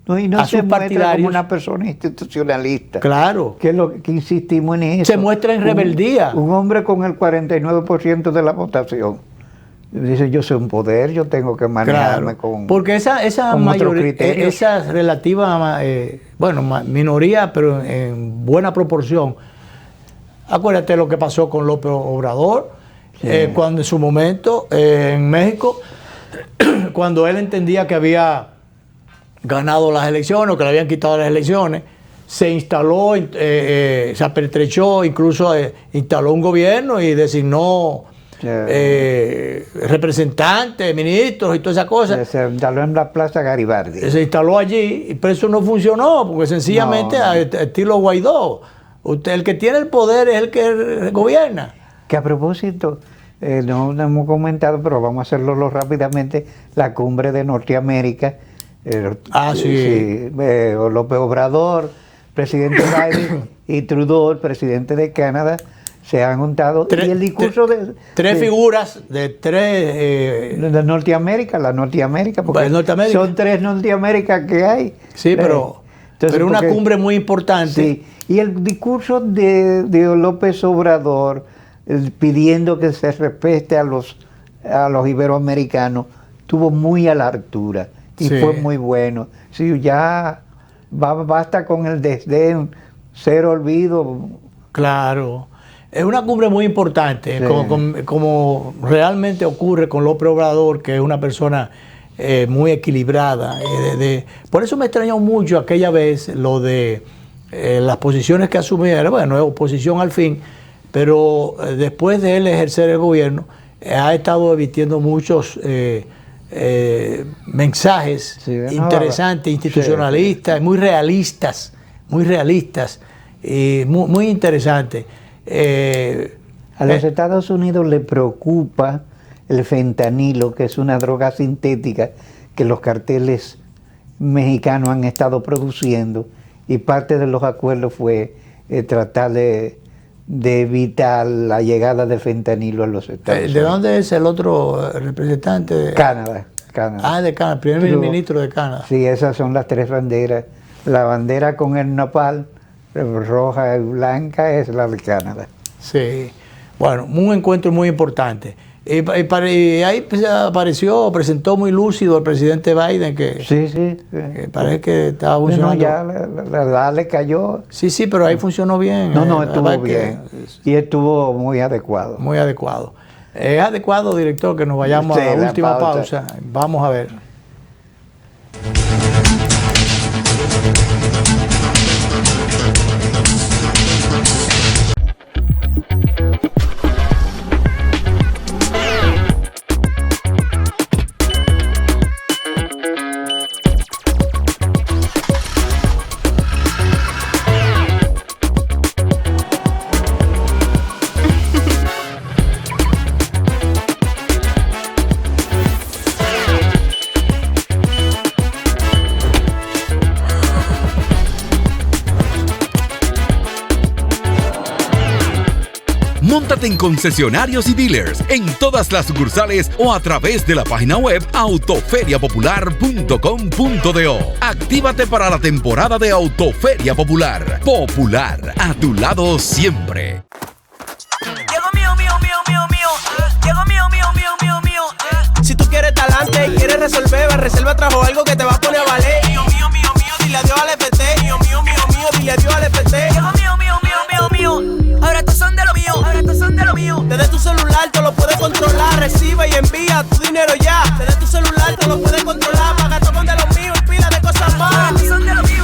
y no a sus partidarios como una persona institucionalista. Claro. Que es lo que insistimos en eso. Se muestra en rebeldía. Un hombre con el 49% de la votación. Dice, yo soy un poder, yo tengo que manejarme con... Porque esa mayoría, esa relativa, minoría, pero en buena proporción. Acuérdate lo que pasó con López Obrador, sí. Cuando en su momento, en México, cuando él entendía que había ganado las elecciones o que le habían quitado las elecciones, se instaló, se apertrechó, incluso instaló un gobierno y designó... representantes, ministros y todas esas cosas. Se instaló en la Plaza Garibaldi. Se instaló allí, pero eso no funcionó, porque sencillamente a estilo Guaidó, el que tiene el poder es el que gobierna. Que a propósito, no hemos comentado, pero vamos a hacerlo rápidamente, la cumbre de Norteamérica. López Obrador, presidente Biden, y Trudeau, el presidente de Canadá, se han juntado. Y el discurso tres figuras de tres... de Norteamérica, porque Norteamérica. Son 3 Norteamérica que hay. Sí, pero una cumbre muy importante. Sí, y el discurso de López Obrador pidiendo que se respete a los iberoamericanos estuvo muy a la altura y fue muy bueno. Sí, ya basta con el desdén, cero olvido. Claro. Es una cumbre muy importante, sí. como realmente ocurre con López Obrador, que es una persona muy equilibrada. Por eso me extrañó mucho aquella vez lo de las posiciones que asumiera. Bueno, es oposición al fin, pero después de él ejercer el gobierno, ha estado emitiendo muchos mensajes interesantes, institucionalistas, muy realistas, y muy interesantes. A los Estados Unidos le preocupa el fentanilo, que es una droga sintética que los carteles mexicanos han estado produciendo, y parte de los acuerdos fue tratar de evitar la llegada de fentanilo a los Estados Unidos. ¿De dónde es el otro representante? Canadá. Ah, de Canadá, primer ministro de Canadá. Sí, esas son las tres banderas. La bandera con el nopal, roja y blanca, es la de Canadá. Sí, bueno, un encuentro muy importante. Y ahí apareció, presentó muy lúcido el presidente Biden que, que parece que estaba funcionando. No, ya la edad le cayó. Sí, pero ahí funcionó bien. No, estuvo bien. Y estuvo muy adecuado. Muy adecuado. Es adecuado, director, que nos vayamos a la última pausa. Vamos a ver. Móntate en concesionarios y dealers en todas las sucursales o a través de la página web autoferiapopular.com.do. Actívate para la temporada de Autoferia Popular. Popular, a tu lado siempre. Llegó mío. Llegó mío. Si tú quieres talante y quieres resolver, Reserva trajo algo que te va a poner a valer. Mío, dile adiós al FT. Mío, dile adiós al FT. Llegó mío. Ahora estos son de lo mío. Desde tu celular te lo puedes controlar. Recibe y envía tu dinero ya. Desde tu celular te lo puedes controlar. Paga todo con de lo mío y pila de cosas más. Ahora estos son de lo mío.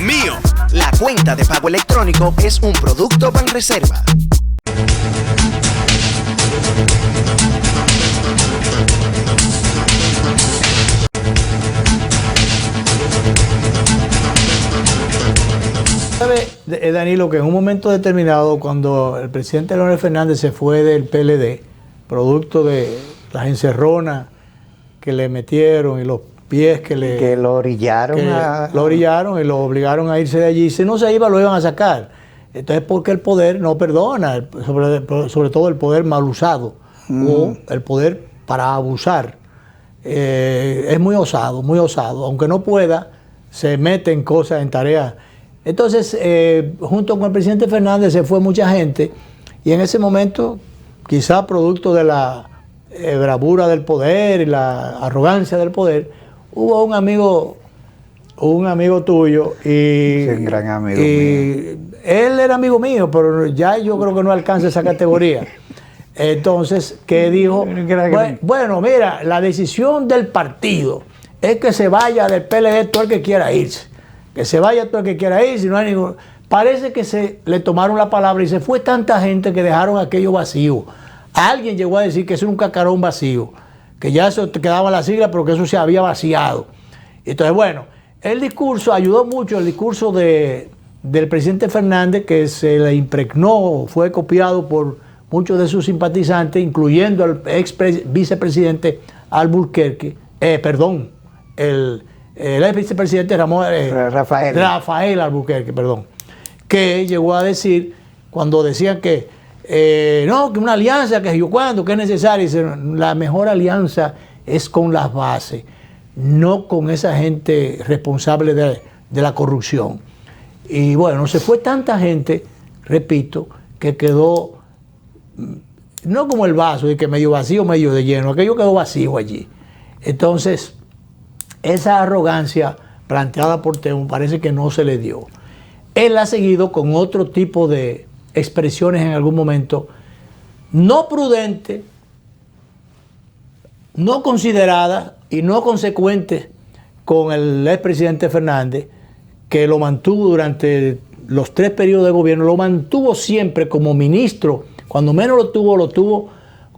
Mío, la cuenta de pago electrónico es un producto Banreserva. ¿Sabe, Danilo, que en un momento determinado, cuando el presidente Leonel Fernández se fue del PLD, producto de las encerronas que le metieron y los pies que lo orillaron lo orillaron y lo obligaron a irse de allí, si no se iba lo iban a sacar? Entonces, porque el poder no perdona, sobre todo el poder mal usado o el poder para abusar. Es muy osado, aunque no pueda, se mete en cosas, en tareas. Entonces, junto con el presidente Fernández se fue mucha gente, y en ese momento, quizá producto de la bravura del poder y la arrogancia del poder, hubo un amigo tuyo y, un gran amigo mío. Él era amigo mío, pero ya yo creo que no alcanza esa categoría. Entonces, que dijo, bueno, mira, la decisión del partido es que se vaya del PLD todo el que quiera irse. Que se vaya todo el que quiera ir, si no hay ningún... Parece que se le tomaron la palabra y se fue tanta gente que dejaron aquello vacío. Alguien llegó a decir que eso era un cacarón vacío, que ya eso te quedaba la sigla, pero que eso se había vaciado. Entonces, bueno, el discurso ayudó mucho, el discurso del presidente Fernández, que se le impregnó, fue copiado por muchos de sus simpatizantes, incluyendo al ex vicepresidente Albuquerque, el ex vicepresidente Rafael Albuquerque, que llegó a decir, cuando decían que que una alianza, que yo cuando, que es necesaria, dice, la mejor alianza es con las bases, no con esa gente responsable de la corrupción. Y bueno, se fue tanta gente, repito, que quedó, no como el vaso, de que medio vacío, medio de lleno, aquello quedó vacío allí. Entonces, esa arrogancia planteada por Temo parece que no se le dio. Él ha seguido con otro tipo de expresiones en algún momento, no prudentes, no consideradas y no consecuentes con el expresidente Fernández, que lo mantuvo durante los 3 periodos de gobierno, lo mantuvo siempre como ministro, cuando menos lo tuvo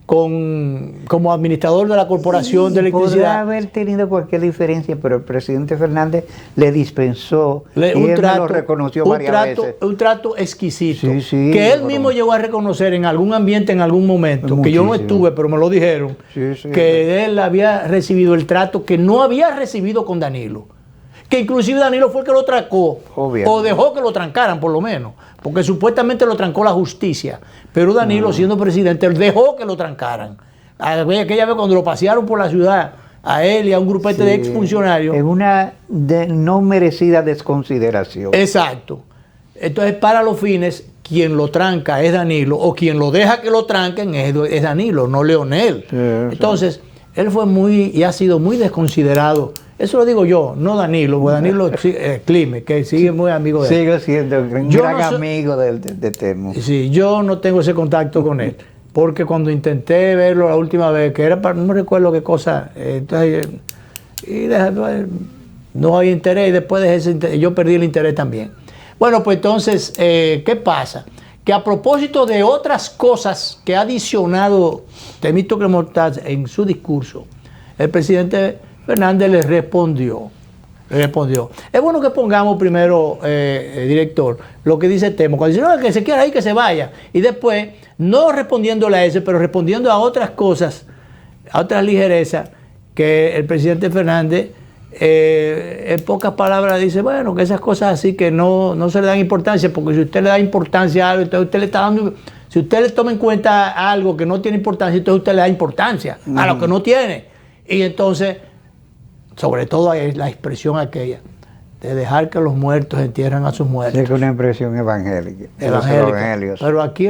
como administrador de la Corporación de Podrá Electricidad. haber tenido cualquier diferencia, pero el presidente Fernández le dispensó y un él trato, me lo reconoció varias veces. Un trato exquisito. Sí, sí, que él pero- mismo llegó a reconocer en algún ambiente, en algún momento, que yo no Muchísimo. estuve, pero me lo dijeron, Sí, sí. que él había recibido el trato que no había recibido con Danilo. Que inclusive Danilo fue el que lo trancó, Obviamente. o dejó que lo trancaran por lo menos, porque supuestamente lo trancó la justicia, pero Danilo siendo presidente, él dejó que lo trancaran. Aquella vez cuando lo pasearon por la ciudad, a él y a un grupete de exfuncionarios. En una no merecida desconsideración. Exacto. Entonces, para los fines, quien lo tranca es Danilo, o quien lo deja que lo tranquen es Danilo, no Leonel. Sí, Entonces, él fue muy, y ha sido muy desconsiderado. Eso lo digo yo, no Danilo, porque Danilo Clime, que sigue muy amigo de él. Sigo siendo un Yo gran no soy- amigo de Temo. Sí, yo no tengo ese contacto con él, porque cuando intenté verlo la última vez, que era para, no me recuerdo qué cosa, entonces, no hay interés, y después de ese interés, yo perdí el interés también. Bueno, pues entonces, ¿qué pasa? Que a propósito de otras cosas que ha adicionado Temístocles Mostaza en su discurso, el presidente Fernández le respondió. Es bueno que pongamos primero, director, lo que dice Temo. Cuando dice, no, que se quiera ir, que se vaya. Y después, no respondiéndole a ese, pero respondiendo a otras cosas, a otras ligerezas, que el presidente Fernández, en pocas palabras, dice, bueno, que esas cosas así que no se le dan importancia, porque si usted le da importancia a algo, entonces usted le está dando... Si usted le toma en cuenta algo que no tiene importancia, entonces usted le da importancia a lo que no tiene. Y entonces... sobre todo la expresión aquella de dejar que los muertos entierran a sus muertos. Es una impresión evangélica. De los Evangélica. evangelios. Pero aquí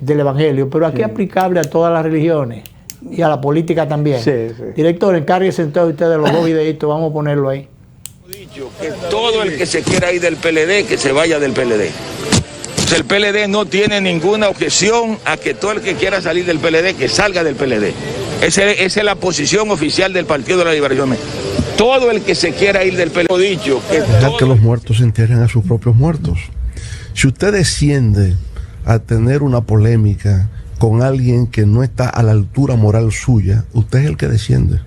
del evangelio, pero aquí aplicable a todas las religiones y a la política también. Sí, sí. Director, encárguese entonces usted de los dos videitos, vamos a ponerlo ahí. Dicho que todo el que se quiera ir del PLD, que se vaya del PLD. O sea, el PLD no tiene ninguna objeción a que todo el que quiera salir del PLD, que salga del PLD. Esa es la posición oficial del Partido de la Liberación. Todo el que se quiera ir del PLD, dicho que Dejar que los muertos entierren a sus propios muertos. Si usted desciende a tener una polémica con alguien que no está a la altura moral suya, usted es el que desciende.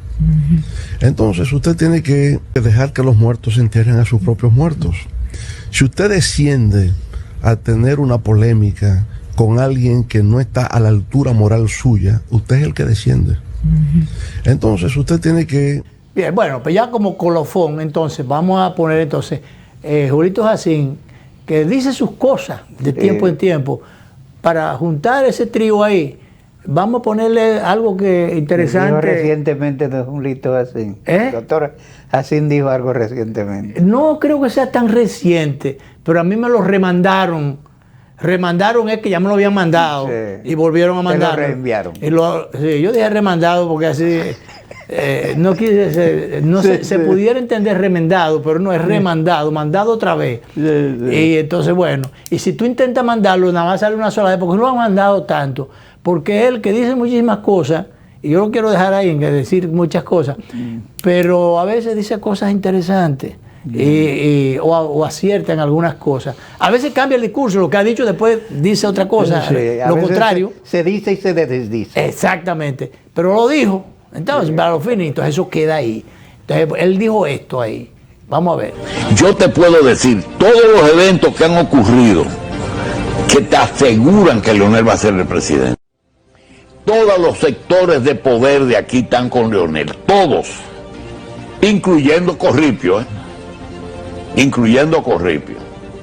Entonces usted tiene que dejar que los muertos entierren a sus propios muertos. Si usted desciende a tener una polémica con alguien que no está a la altura moral suya, usted es el que desciende. Entonces usted tiene que... Bien, bueno, pues ya como colofón, entonces, vamos a poner entonces Julito Jacín, que dice sus cosas de tiempo en tiempo, para juntar ese trío ahí, vamos a ponerle algo que interesante. Dijo recientemente don Julito Jacín. ¿Eh? Doctor Jacín dijo algo recientemente. No creo que sea tan reciente, pero a mí me lo remandaron. Remandaron es que ya me lo habían mandado, Sí. y volvieron a Te lo mandar. reenviaron. Sí, yo dije remandado porque así no quise se pudiera entender remendado, pero no es remandado, mandado otra vez. Y entonces, bueno, y si tú intentas mandarlo, nada más sale una sola vez, porque no lo han mandado tanto, porque él que dice muchísimas cosas, y yo lo quiero dejar ahí en decir muchas cosas, pero a veces dice cosas interesantes. O acierta en algunas cosas. A veces cambia el discurso, lo que ha dicho después dice otra cosa, Sí, a lo veces contrario. Se dice y se desdice. Exactamente, pero lo dijo. Entonces, para los finitos, eso queda ahí. Entonces, él dijo esto ahí. Vamos a ver. Yo te puedo decir, todos los eventos que han ocurrido, que te aseguran que Leonel va a ser el presidente. Todos los sectores de poder de aquí están con Leonel, todos, incluyendo Corripio, incluyendo Corripio.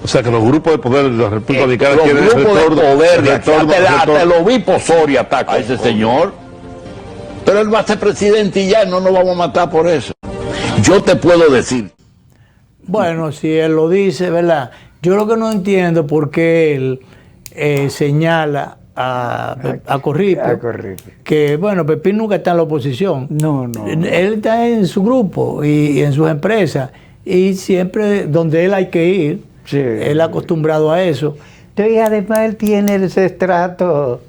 O sea que los grupos de poder de la República Dominicana Los quieren grupos de poder de aquí, retorno. hasta lo vi Posoria ataca a ese señor, pero él va a ser presidente y ya no nos vamos a matar por eso. Yo te puedo decir. Bueno, si él lo dice, ¿verdad? Yo lo que no entiendo por qué él señala a Corripio, que bueno, Pepín nunca está en la oposición. No. Él está en su grupo y en sus empresas, y siempre donde él hay que ir, Sí. él acostumbrado a eso. Y además él tiene ese estrato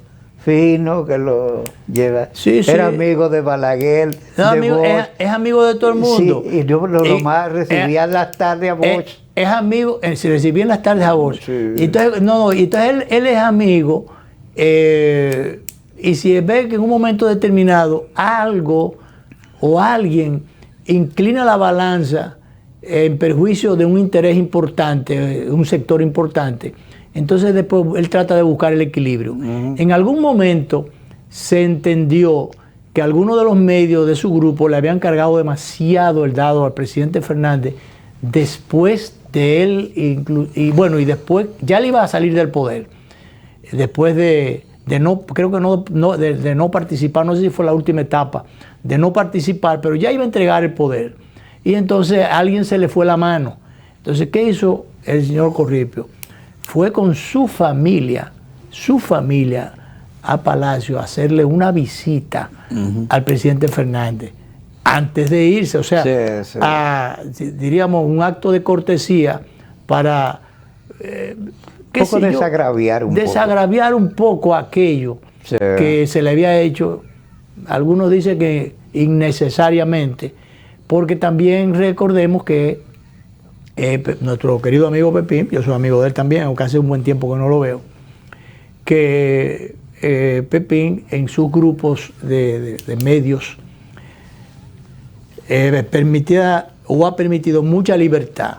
fino que lo lleva. Sí, sí. Era amigo de Balaguer, No, de amigo, Bosch. es amigo de todo el mundo. Sí, y yo lo más recibía en las tardes a Bosch. Es amigo, se recibía en las tardes a Bosch. Sí. Y entonces, entonces él es amigo Y si ve que en un momento determinado algo o alguien inclina la balanza en perjuicio de un interés importante, un sector importante, entonces después él trata de buscar el equilibrio. En algún momento se entendió que algunos de los medios de su grupo le habían cargado demasiado el dado al presidente Fernández después de él, y después ya le iba a salir del poder, después de no, creo que de no participar, no sé si fue la última etapa, de no participar, pero ya iba a entregar el poder. Y entonces a alguien se le fue la mano. Entonces, ¿qué hizo el señor Corripio? Fue con su familia a Palacio a hacerle una visita al presidente Fernández antes de irse, o sea, diríamos un acto de cortesía para desagraviar un poco aquello que se le había hecho. Algunos dicen que innecesariamente, porque también recordemos que nuestro querido amigo Pepín, yo soy amigo de él también, aunque hace un buen tiempo que no lo veo, que Pepín en sus grupos de medios permitía o ha permitido mucha libertad,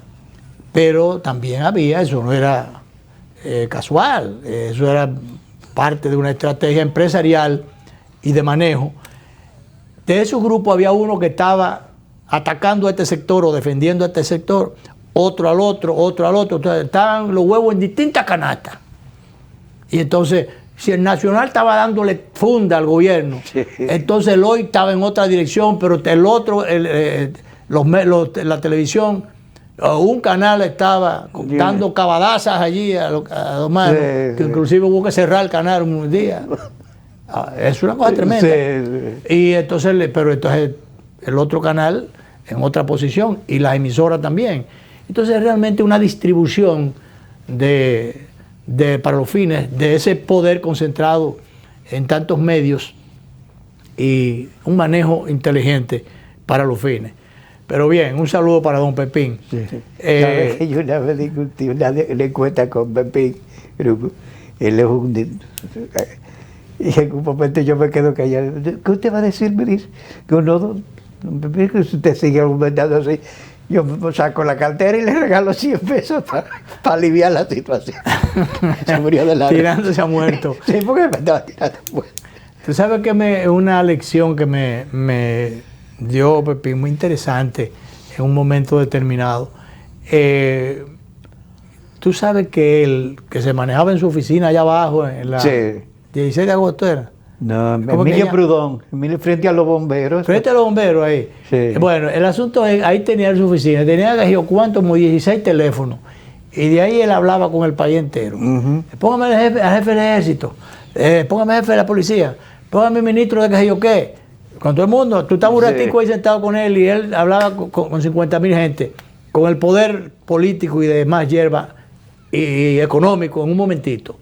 pero también había, eso no era casual, eso era parte de una estrategia empresarial y de manejo. De esos grupos había uno que estaba atacando a este sector o defendiendo a este sector, otro al otro, otro al otro. Entonces, estaban los huevos en distintas canastas. Y entonces, si el Nacional estaba dándole funda al gobierno, entonces el hoy estaba en otra dirección, pero el otro, la televisión, un canal estaba dando cabadazas allí a los manos, que inclusive hubo que cerrar el canal un día. Es una cosa tremenda. Y entonces, pero entonces el otro canal en otra posición y las emisoras también. Entonces es realmente una distribución para los fines de ese poder concentrado en tantos medios y un manejo inteligente para los fines. Pero bien, un saludo para don Pepín. Yo una vez discutí una encuesta con Pepín, él es un... Y en un momento yo me quedo callado. ¿Qué usted va a decir? Me dice que que usted sigue argumentando así. Yo me saco la cartera y le regalo 100 pesos para aliviar la situación. Se murió de la tirándose a muerto. Sí, porque me estaba tirando a muerto. Tú sabes que una lección que me dio Pepín muy interesante en un momento determinado. Tú sabes que él, que se manejaba en su oficina allá abajo, en la 16 de agosto era. No, Emilio Prudón, frente a los bomberos. Frente a los bomberos ahí. Sí. Bueno, el asunto es, ahí tenía su oficina, tenía como 16 teléfonos. Y de ahí él hablaba con el país entero. Póngame al jefe del ejército, póngame al jefe de la policía, póngame al ministro de qué sé yo qué. Con todo el mundo, tú estabas un ratico ahí sentado con él y él hablaba con 50,000 gente, con el poder político y de demás hierba y económico en un momentito.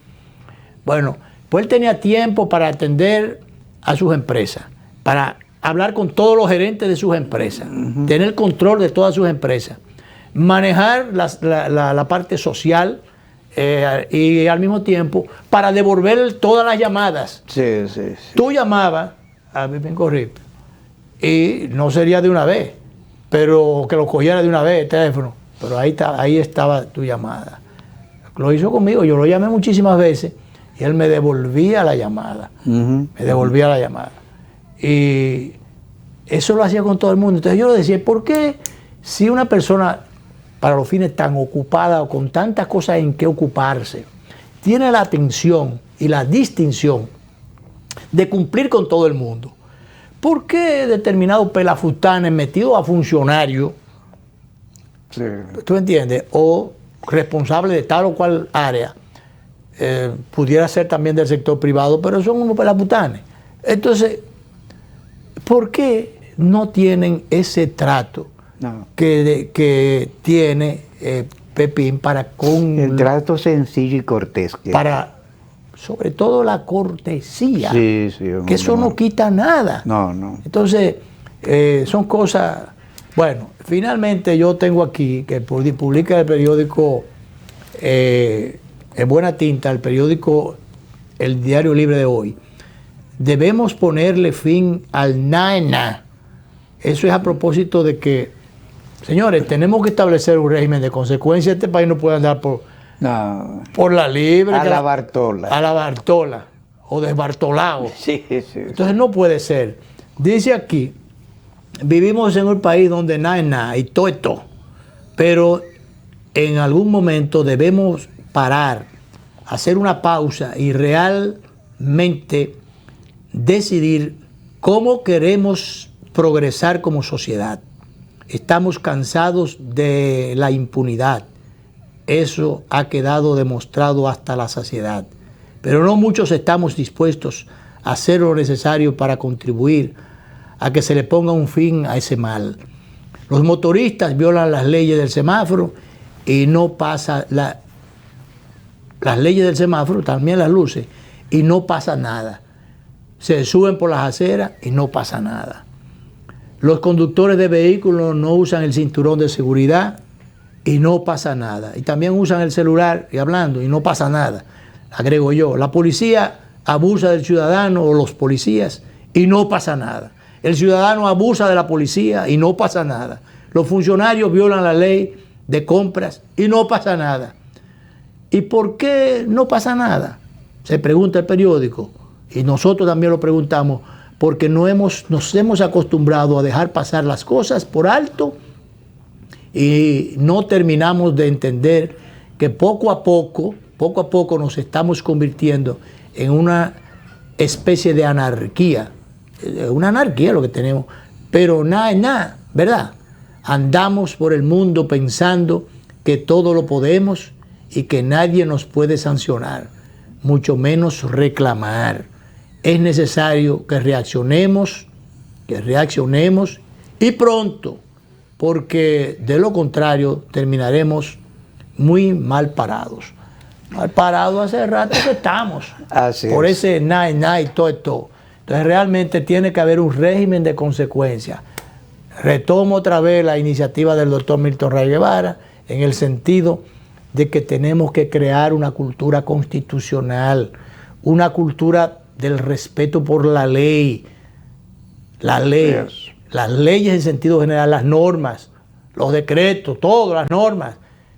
Bueno, pues él tenía tiempo para atender a sus empresas, para hablar con todos los gerentes de sus empresas, tener control de todas sus empresas, manejar la parte social y al mismo tiempo para devolver todas las llamadas. Tú llamabas a Pepín Corripio y no sería de una vez, pero que lo cogiera de una vez el teléfono, pero ahí estaba tu llamada. Lo hizo conmigo, yo lo llamé muchísimas veces y él me devolvía la llamada, y eso lo hacía con todo el mundo. Entonces yo le decía, ¿por qué si una persona para los fines tan ocupada o con tantas cosas en que ocuparse tiene la atención y la distinción de cumplir con todo el mundo, ¿por qué determinados pelafutanes metidos a funcionarios, tú entiendes, o responsables de tal o cual área, pudiera ser también del sector privado, pero son unos pelafutanes? Entonces, ¿por qué no tienen ese trato que tiene Pepín para con... El trato sencillo y cortés. Para, sobre todo la cortesía, que eso no quita nada. Entonces, son cosas... Bueno, finalmente yo tengo aquí, que publica el periódico En Buena Tinta, el periódico El Diario Libre de hoy, debemos ponerle fin al naena. Eso es a propósito de que, señores, tenemos que establecer un régimen de consecuencia. Este país no puede andar por la libre. A la Bartola. A la Bartola. O desbartolado. Sí. Entonces no puede ser. Dice aquí, vivimos en un país donde nada es nada y todo es todo. Pero en algún momento debemos parar, hacer una pausa y realmente decidir cómo queremos progresar como sociedad. Estamos cansados de la impunidad. Eso ha quedado demostrado hasta la saciedad. Pero no muchos estamos dispuestos a hacer lo necesario para contribuir a que se le ponga un fin a ese mal. Los motoristas violan las leyes del semáforo y no pasa las leyes del semáforo, también las luces, y no pasa nada. Se suben por las aceras y no pasa nada. Los conductores de vehículos no usan el cinturón de seguridad y no pasa nada. Y también usan el celular y hablando y no pasa nada. Agrego yo, la policía abusa del ciudadano o los policías y no pasa nada. El ciudadano abusa de la policía y no pasa nada. Los funcionarios violan la ley de compras y no pasa nada. ¿Y por qué no pasa nada? Se pregunta el periódico y nosotros también lo preguntamos porque nos hemos acostumbrado a dejar pasar las cosas por alto y no terminamos de entender que poco a poco nos estamos convirtiendo en una especie de anarquía. Una anarquía lo que tenemos, pero nada es nada, ¿verdad? Andamos por el mundo pensando que todo lo podemos y que nadie nos puede sancionar, mucho menos reclamar. Es necesario que reaccionemos y pronto, porque de lo contrario terminaremos muy mal parados. Mal parados hace rato que estamos. Así por es. ese nada y todo esto. Entonces realmente tiene que haber un régimen de consecuencias. Retomo otra vez la iniciativa del doctor Milton Ray Guevara en el sentido de que tenemos que crear una cultura constitucional, una cultura del respeto por la ley. La ley, las leyes en sentido general, las normas, los decretos, todas las normas.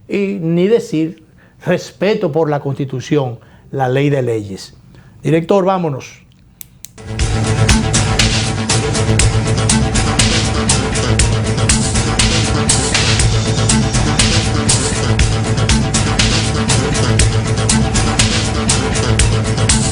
Y ni decir respeto por la Constitución, la ley de leyes. Director, vámonos.